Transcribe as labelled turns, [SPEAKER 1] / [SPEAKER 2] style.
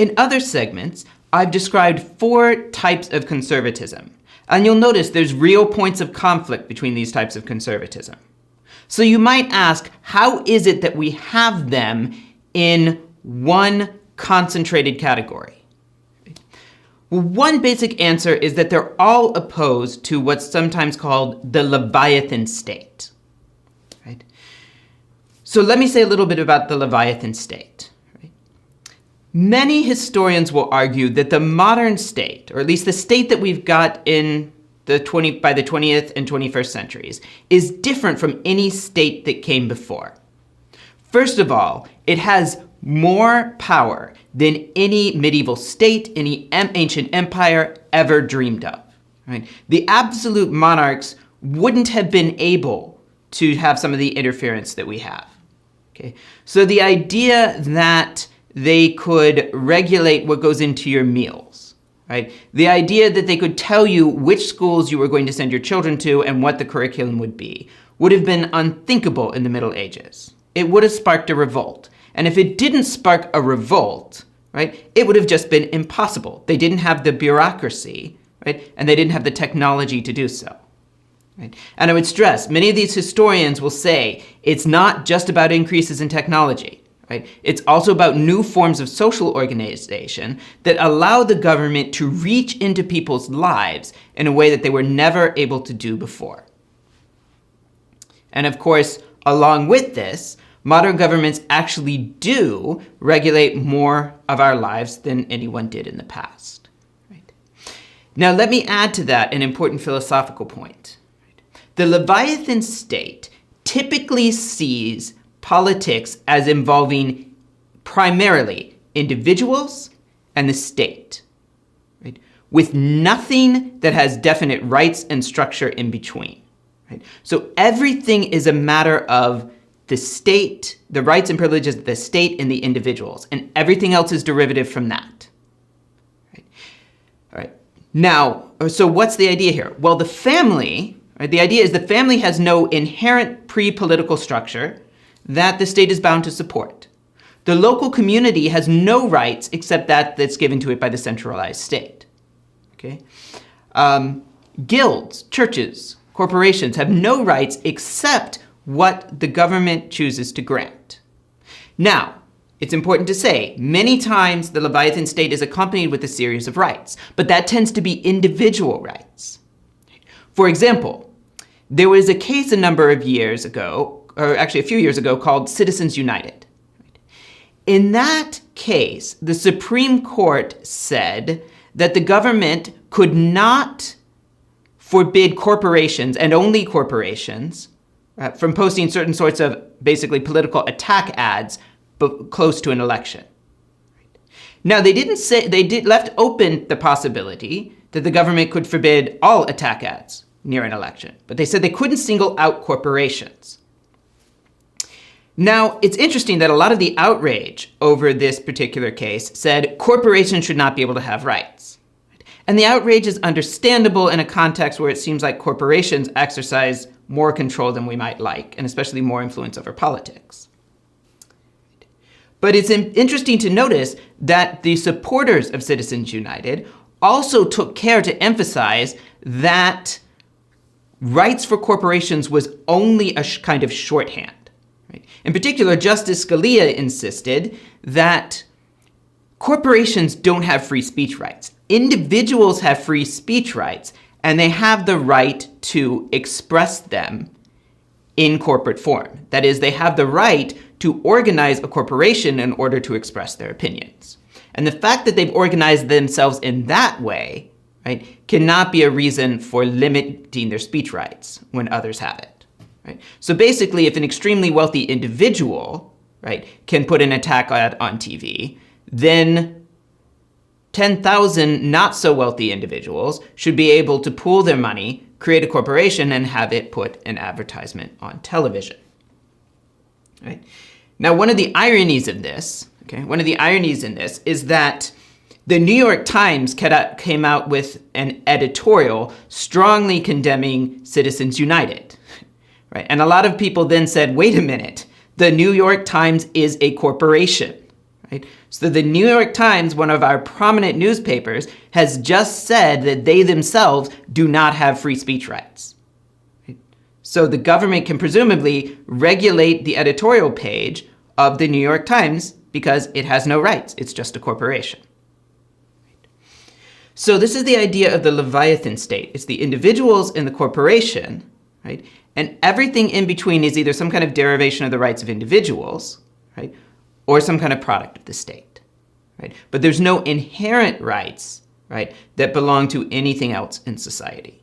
[SPEAKER 1] In other segments, I've described 4 types of conservatism. And you'll notice there's real points of conflict between these types of conservatism. So you might ask, how is it that we have them in one concentrated category? Well, one basic answer is that they're all opposed to what's sometimes called the Leviathan state. Right? So let me say a little bit about the Leviathan state. Right? Many historians will argue that the modern state, or at least the state that we've got in by the 20th and 21st centuries, is different from any state that came before. First of all, it has more power than any medieval state, any ancient empire ever dreamed of. Right? The absolute monarchs wouldn't have been able to have some of the interference that we have. Okay? So the idea that they could regulate what goes into your meals, right? The idea that they could tell you which schools you were going to send your children to and what the curriculum would be would have been unthinkable in the Middle Ages. It would have sparked a revolt. And if it didn't spark a revolt, right, it would have just been impossible. They didn't have the bureaucracy, right, and they didn't have the technology to do so. Right? And I would stress, many of these historians will say it's not just about increases in technology. Right? It's also about new forms of social organization that allow the government to reach into people's lives in a way that they were never able to do before. And of course, along with this, modern governments actually do regulate more of our lives than anyone did in the past. Right? Now, let me add to that an important philosophical point. The Leviathan state typically sees politics as involving primarily individuals and the state, right? With nothing that has definite rights and structure in between. Right? So everything is a matter of the state, the rights and privileges of the state and the individuals, and everything else is derivative from that. Right? All right. Now, so what's the idea here? Well, the family, right, the idea is the family has no inherent pre-political structure that the state is bound to support. The local community has no rights except that's given to it by the centralized state. Okay? Guilds, churches, corporations have no rights except what the government chooses to grant. Now, it's important to say, many times the Leviathan state is accompanied with a series of rights, but that tends to be individual rights. For example, there was a case a number of years ago, or actually a few years ago, called Citizens United. In that case, the Supreme Court said that the government could not forbid corporations, and only corporations, from posting certain sorts of basically political attack ads close to an election. Now, they left open the possibility that the government could forbid all attack ads near an election, but they said they couldn't single out corporations. Now, it's interesting that a lot of the outrage over this particular case said corporations should not be able to have rights. And the outrage is understandable in a context where it seems like corporations exercise more control than we might like, and especially more influence over politics. But it's interesting to notice that the supporters of Citizens United also took care to emphasize that rights for corporations was only a kind of shorthand. Right? In particular, Justice Scalia insisted that corporations don't have free speech rights. Individuals have free speech rights, and they have the right to express them in corporate form. That is, they have the right to organize a corporation in order to express their opinions. And the fact that they've organized themselves in that way, right, cannot be a reason for limiting their speech rights when others have it. Right? So basically, if an extremely wealthy individual, right, can put an attack ad on TV, then 10,000 not so wealthy individuals should be able to pool their money, create a corporation, and have it put an advertisement on television. Right? Now, one of the ironies in this is that the New York Times came out with an editorial strongly condemning Citizens United. Right? And a lot of people then said, wait a minute, the New York Times is a corporation. Right? So the New York Times, one of our prominent newspapers, has just said that they themselves do not have free speech rights. Right? So the government can presumably regulate the editorial page of the New York Times because it has no rights. It's just a corporation. Right? So this is the idea of the Leviathan state. It's the individuals and the corporation, right? And everything in between is either some kind of derivation of the rights of individuals, right? Or some kind of product of the state, right? But there's no inherent rights, right, that belong to anything else in society.